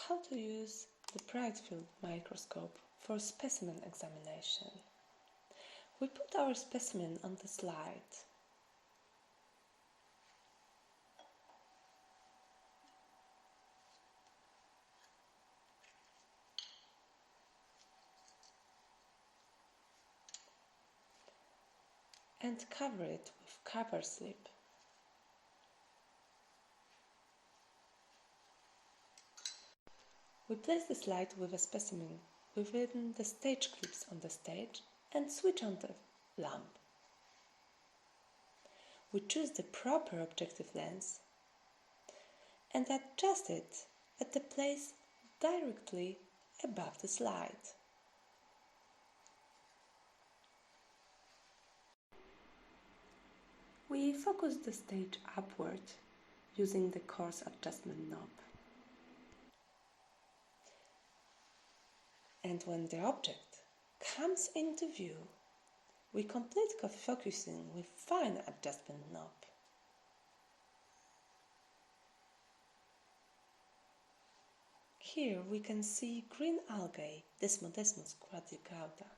how to use the Brightfield microscope for specimen examination. We put our specimen on the slide. And cover it with cover slip. We place the slide with a specimen within the stage clips on the stage and switch on the lamp. We choose the proper objective lens and adjust it at the place directly above the slide. We focus the stage upward using the coarse adjustment knob. And when the object comes into view, we complete focusing with fine adjustment knob. Here we can see green algae, Desmodesmus quadricauda.